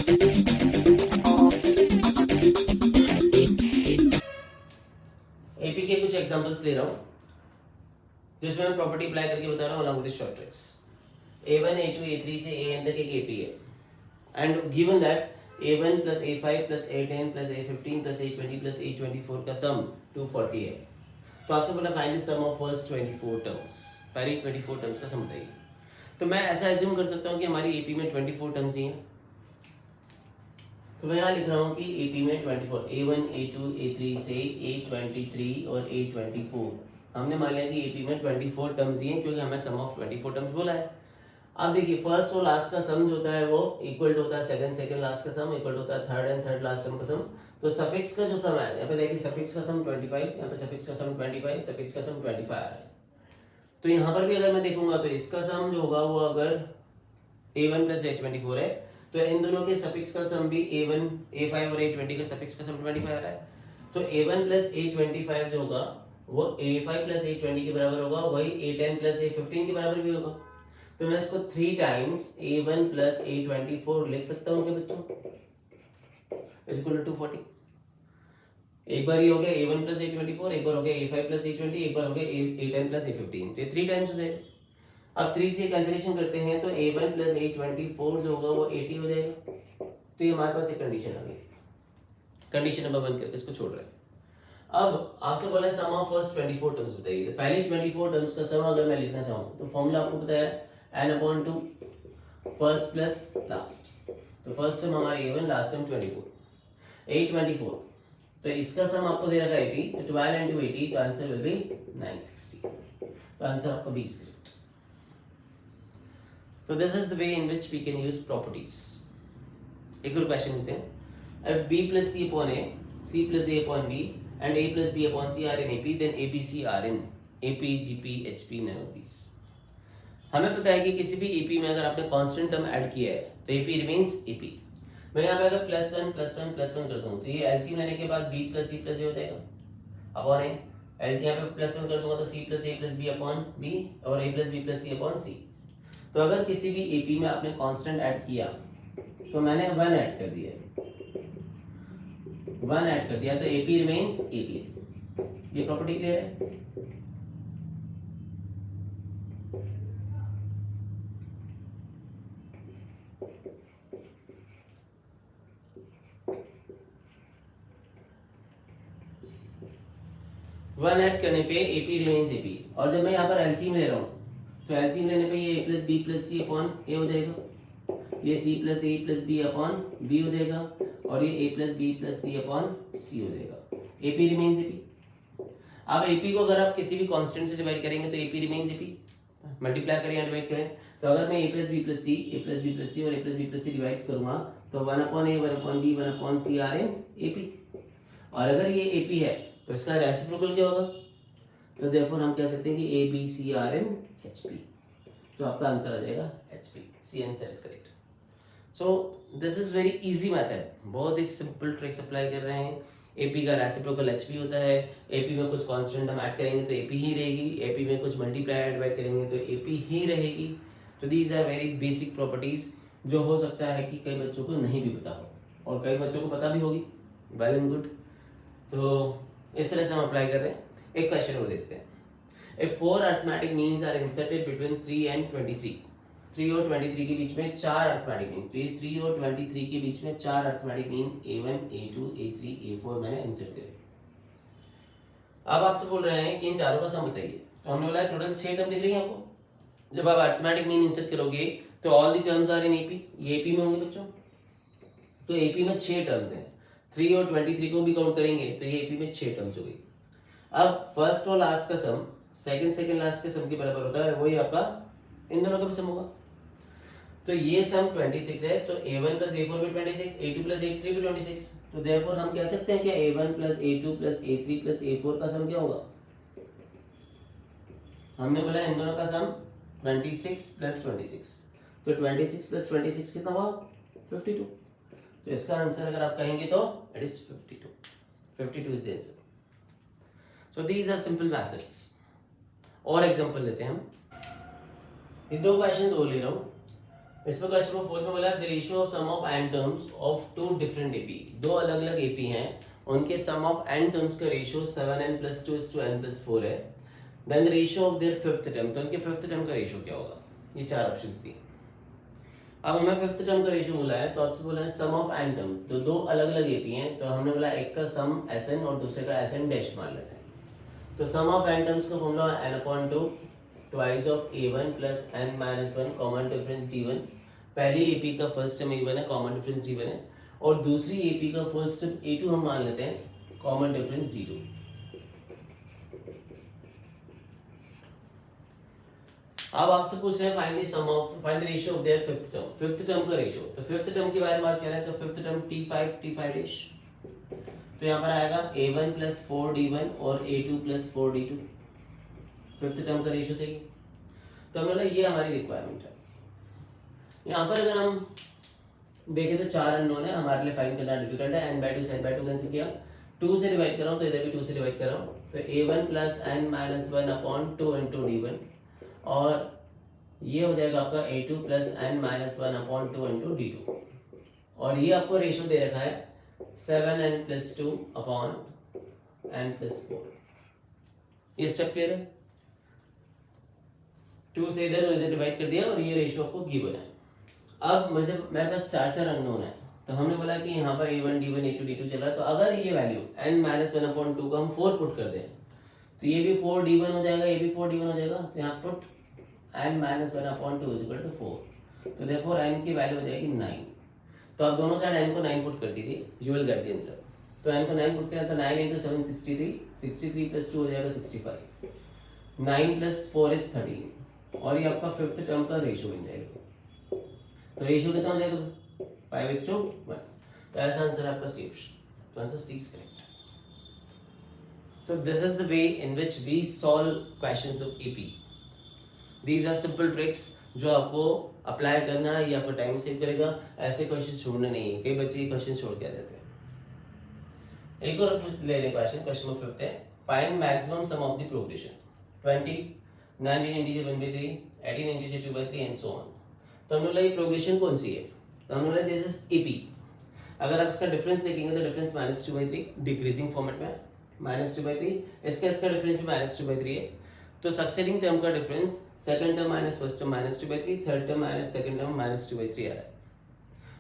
AP के कुछ examples ले रहा हूं जिसमें मैं प्रॉपर्टी अप्लाई करके बता रहा हूं along with short tricks. a1 a2 a3 से an तक एक एपी है and given that a1 plus a5 plus a10 plus a15 plus a20 plus a24 का सम 240 है। तो आपसे बोला find the sum of first 24 terms. पहले 24 टर्म्स का सम बताइए। तो मैं ऐसा एज्यूम कर सकता हूं कि हमारी एपी में 24 टर्म्स ही हैं। तो मैं यहाँ लिख रहा हूँ कि एपी में 24 a1 a2 a3 से a23 और a24 हमने मान लिया कि एपी में 24 टर्म्स ही हैं क्योंकि हमें सम ऑफ 24 टर्म्स बोला है। अब देखिए फर्स्ट और लास्ट का सम जो होता है वो इक्वल होता है सेकंड लास्ट का सम इक्वल होता है third and third last term का सम। तो सफिक्स का जो सम है यहाँ पे देखिए सफिक्स का सम 25, यहाँ पे सफिक्स का सम 25, सफिक्स का सम 25 आ रहा है। तो यहाँ पर भी अगर मैं देखूंगा तो इसका सम जो होगा वो अगर a1 plus a24 है तो इन दोनों के सफिक्स का सम भी a1 a5 और a20 का सफिक्स का सम 25 आ रहा है। तो a1 plus a25 जो होगा वो a5 plus a20 के बराबर होगा, वही a10 plus a15 के बराबर भी होगा। तो मैं इसको 3 टाइम्स a1 plus a24 लिख सकता हूँ क्या बच्चों, इज इक्वल टू 240। एक बार ये हो गया a1 plus a24, एक बार हो गया a5 plus a20, एक बार हो गया a10 plus a15। तो ये 3 टाइम्स हो जाएगा। अब 3 से कैंसिलेशन करते हैं तो a1 plus a24 जो होगा वो 80 हो जाएगा। तो ये हमारे पास एक कंडीशन आ गई। कंडीशन नंबर 1 करके इसको छोड़ रहे हैं। अब आपसे बोला सम ऑफ फर्स्ट 24 टर्म्स बताइए। तो पहले 24 टर्म्स का सम अगर मैं लिखना चाहूँ तो फॉर्मूला आपको पता है n/2 फर्स्ट प्लस लास्ट। तो फर्स्ट टर्म हमारी a1, लास्ट टर्म 24 a24। तो इसका सम आपको दे रखा है 80, तो 12 into 80 तो आंसर विल बी 960। तो आंसर आपका बी इज करेक्ट। तो this is the way in which we can use properties. एक और क्वेश्चन लेते हैं। if b plus c upon a, c plus a upon b and a plus b upon c are in AP, then a b c are in AP, GP, HP, none of these। हमें पता है कि किसी भी AP में अगर आपने constant term add किया है तो एपी रिमेन्स एपी। मैं यहाँ पे अगर +1 कर दूँ तो ये एलसीएम लेने के बाद b plus c plus a हो जाएगा अपॉन ए। यहाँ पे +1 कर दूंगा तो c plus a plus b upon b और a plus b plus c upon c। तो अगर किसी भी एपी में आपने कांस्टेंट ऐड किया तो मैंने 1 ऐड कर दिया, 1 ऐड कर दिया तो एपी रिमेन्स एपी। ये प्रॉपर्टी क्लियर है। वन ऐड करने पे एपी रिमेन्स एपी। और जब मैं यहाँ पर एलसीएम ले रहा हूँ तो एलसीएम लेने पे ये a plus B plus C upon A हो जाएगा, ये c plus A plus B upon B हो जाएगा और ये a plus B plus C upon C हो जाएगा। AP remains AP. अब एपी को अगर आप किसी भी कांस्टेंट से डिवाइड करेंगे तो एपी रिमेन्स एपी। मल्टीप्लाई करें या डिवाइड करें तो अगर मैं a plus B plus C, a plus B plus C और a plus B plus C divide करूंगा तो 1 upon a 1 upon b 1 upon c are in AP. और अगर ये एपी है तो इसका रेसिप्रोकल क्या होगा, तो देयरफॉर हम कह सकते हैं कि A B C are in HP. तो आपका आंसर आ जाएगा HP. C answer is correct. So this is very easy method. बहुत ही सिंपल ट्रिक्स अप्लाई कर रहे हैं। एपी का रेसिप्रोकल एचपी होता है। एपी में कुछ कांस्टेंट हम ऐड करेंगे तो एपी ही रहेगी, एपी में कुछ मल्टीप्लाई डिवाइड करेंगे तो एपी ही रहेगी। तो these are very basic properties जो हो सकता है कि कई बच्चों को नहीं भी पता हो और कई बच्चों को पता भी होगी। Well and good. तो इस तरह से हम अप्लाई कर रहे हैं। एक क्वेश्चन और देखते हैं। If 4 arithmetic means are inserted between 3 and 23, 3 और 23 के बीच में 4 arithmetic mean, तो ये 3 और 23 के बीच में 4 arithmetic mean A1, A2, A3, A4 मैंने इंसर्ट करे। अब आपसे बोल रहे हैं कि इन चारों का सम बताइए। तो हमने बोला टोटल 6 टर्म दिख रही है आपको। जब आप arithmetic mean इंसर्ट करोगे तो all the terms are in AP. ये एपी में होंगे बच्चों। तो एपी में 6 टर्म्स हैं। 3 और 23 को भी काउंट करेंगे तो ये एपी में 6 टर्म्स हो गई। अब फर्स्ट और लास्ट का सम सेकंड लास्ट के सम के बराबर होता है, वही आपका इन दोनों का भी सम होगा। तो ये सम 26 है तो a1 plus a4 भी 26, a2 plus a3 भी 26। तो देयरफॉर हम कह सकते हैं कि a1 plus a2 plus a3 plus a4 का सम क्या होगा। हमने बोला इन दोनों का सम 26 plus 26। तो 26 plus 26 कितना हुआ 52। तो इसका आंसर अगर आप कहेंगे तो it is 52 is the answer. So these are simple methods. और एग्जांपल लेते हैं हम। ये 2 क्वेश्चंस और ले रहा हूं। इसमें क्वेश्चन नंबर 4 में बोला the ratio of sum of n terms of two different AP, दो अलग अलग एपी हैं, उनके सम ऑफ n टर्म्स का रेशियो 7n + 2 = n + 4 है। Then the ratio of their fifth term, तो उनके फिफ्थ टर्म का रेशियो क्या होगा? ये चार ऑप्शंस दिए। अब हमें फिफ्थ टर्म का रेशियो बोला है, तो आपसे बोला है सम ऑफ n टर्म्स, तो दो अलग अलग एपी हैं, तो हमने बोला एक का सम Sn और दूसरे का Sn डैश मान लेते हैं। तो सम ऑफ n टर्म्स का formula n/2 twice of a1 + n-1 common difference d1। पहली एपी का फर्स्ट टर्म a1 है, कॉमन डिफरेंस d1 है, और दूसरी एपी का फर्स्ट टर्म a2 हम मान लेते हैं, कॉमन डिफरेंस d2। अब आपसे पूछ रहे हैं find the ratio of their fifth term, fifth term का रेशियो। तो फिफ्थ टर्म के बारे में बात कर रहे हैं, तो फिफ्थ टर्म t5 डैश, तो यहाँ पर आएगा a1 + 4d1 और a2 + 4d2, फिफ्थ टर्म का रेशियो चाहिए। तो हमने बोला ये हमारी रिक्वायरमेंट है। यहाँ पर अगर हम देखें तो चार अननोन है, हमारे लिए फाइंड करना डिफिकल्ट है। n/2 से n/2 कैंसिल किया, 2 से डिवाइड कर रहा हूँ तो इधर भी 2 से डिवाइड कर रहा हूँ, तो a1 + n-1/2 × d1, और ये हो जाएगा आपका a2 + n-1/2 × d2, और ये आपको रेशियो दे रखा है 7n + 2/n + 4। ये स्टेप क्लियर है? 2 से इधर और इधर डिवाइड कर दिया और ये रेशियो आपको गिवन है। अब मेरे पास चार अननोन है, तो हमने बोला कि यहाँ पर a1 d1 a2 d2 चल रहा है, तो अगर ये वैल्यू n-1/2 को हम 4 पुट कर दें तो ये भी 4d1 हो जाएगा, ये भी 4d1 हो जाएगा, तो यहाँ पुट n-1/2 = 4, तो देयरफॉर n की वैल्यू हो जाएगी 9। तो आप दोनों साइड n को 9 पुट कर दीजिए, you will get the answer. तो n को 9 पुट करें तो 9 × 7 63, 63 + 2 हो जाएगा 65, 9 + 4 is 13, और ये आपका फिफ्थ टर्म का रेशियो बन जाएगा। तो रेशियो कितना हो जाएगा? 5:1। तो ऐसा आंसर आपका सी ऑप्शन, तो answer C is correct. So this is the way in which we solve questions of AP. These are simple tricks जो आपको अप्लाई करना है, ये आपका टाइम सेव करेगा। ऐसे क्वेश्चन छोड़ने नहीं है, कई बच्चे ये क्वेश्चन छोड़ के आ जाते हैं। एक और ले लें क्वेश्चन नंबर 5 है, find maximum some of the progression 20, 19 integer 1/3, 18 integer 2/3 and so on. तो हमने बोला ये प्रोग्रेशन कौन सी है? तो हमने बोला दिस इज एपी। अगर आप इसका डिफरेंस देखेंगे तो डिफरेंस -2/3 डिक्रीजिंग फॉर्मेट में -2/3, इसका डिफरेंस भी -2/3 है। तो सक्सेडिंग टर्म का difference second term minus first term -2/3, third term minus second term -2/3 आ रहा है।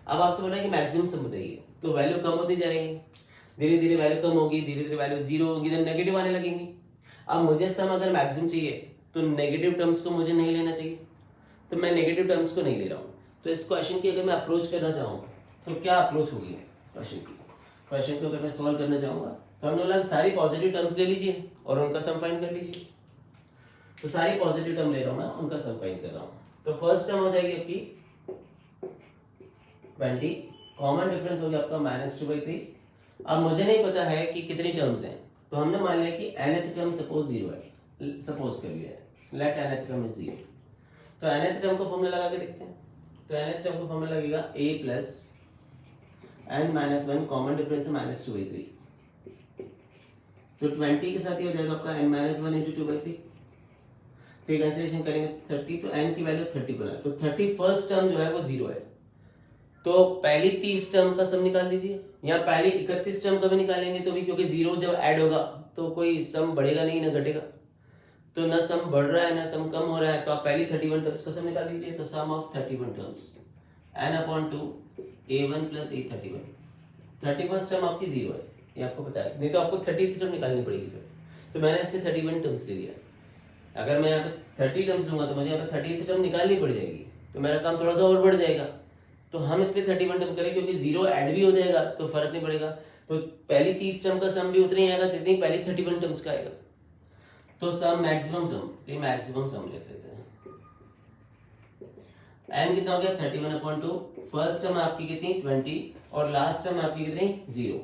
अब आपसे बोला है कि मैक्सिमम सम बताइए, तो वैल्यू कम होती जा रही है, धीरे धीरे वैल्यू कम होगी, धीरे धीरे वैल्यू 0 होगी, देन नेगेटिव आने लगेंगी। अब मुझे सम अगर मैक्सिमम चाहिए तो नेगेटिव टर्म्स को मुझे नहीं लेना चाहिए, तो मैं नेगेटिव टर्म्स को नहीं ले रहा हूँ। तो इस क्वेश्चन की अगर मैं अप्रोच करना चाहूँ तो क्या अप्रोच होगी क्वेश्चन को अगर मैं सॉल्व करना चाहूँगा, तो हमने बोला सारी पॉजिटिव टर्म्स ले लीजिए और उनका सम फाइंड कर लीजिए। तो सारी पॉजिटिव टर्म ले रहा हूँ मैं, उनका सम फाइंड कर रहा हूँ। तो फर्स्ट टर्म हो जाएगी आपकी 20, कॉमन डिफरेंस हो गया आपका -2/3। अब मुझे नहीं पता है कि कितनी टर्म्स हैं, तो हमने मान लिया कि nth टर्म सपोज 0 है, सपोज कर लिया है, लेट nth टर्म इज 0। तो nth टर्म का फॉर्मूला लगा के देखते हैं। तो nth टर्म का फॉर्मूला लगेगा a + n-1, कॉमन डिफरेंस है -2/3, तो 20 के साथ ये हो जाएगा आपका n-1 × 2/3। फिर कैंसिलेशन करेंगे 30, तो n की वैल्यू 30 बना, तो 31st टर्म जो है वो 0 है। तो पहली 30 टर्म का सम निकाल दीजिए, या पहली 31 टर्म का भी निकालेंगे तो भी, क्योंकि 0 जब ऐड होगा तो कोई सम बढ़ेगा नहीं ना घटेगा, तो ना सम बढ़ रहा है ना सम कम हो रहा है, तो आप पहली 31 टर्म्स का सम निकाल दीजिए। तो सम of 31 terms n/2 a1 + a31, 31st term आपकी 0 है, ये आपको पता है, नहीं तो आपको 30th टर्म निकालनी पड़ेगी फिर। तो मैंने इससे 31 टर्म्स ले लिया, अगर मैं यहाँ पे 30 टर्म्स लूंगा तो मुझे यहाँ पे 30th टर्म निकालनी पड़ जाएगी, तो मेरा काम थोड़ा सा और बढ़ जाएगा। तो हम इसलिए 31 टर्म करें, क्योंकि 0 ऐड भी हो जाएगा तो फर्क नहीं पड़ेगा, तो पहली 30 टर्म का सम भी उतना ही आएगा जितनी पहली 31 टर्म्स का आएगा। तो सम मैक्सिमम सम, ये मैक्सिमम सम ले लेते हैं। n कितना हो गया 31/2, फर्स्ट टर्म आपकी कितनी 20 और लास्ट टर्म आपकी कितनी 0,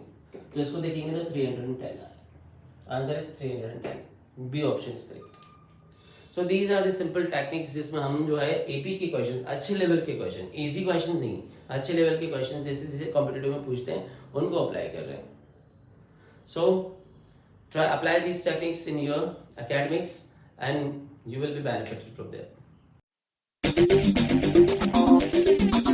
तो इसको देखेंगे तो 310 आ रहा है। Answer is 310, B option is correct. So these are the simple techniques जिसमें हम जो है एपी के क्वेश्चन, अच्छे लेवल के क्वेश्चन, इजी क्वेश्चन नहीं, अच्छे लेवल के क्वेश्चन जैसे जैसे कॉम्पिटिटिव में पूछते हैं उनको अप्लाई कर रहे हैं। सो try apply these techniques in your academics and you will be benefited from there. है।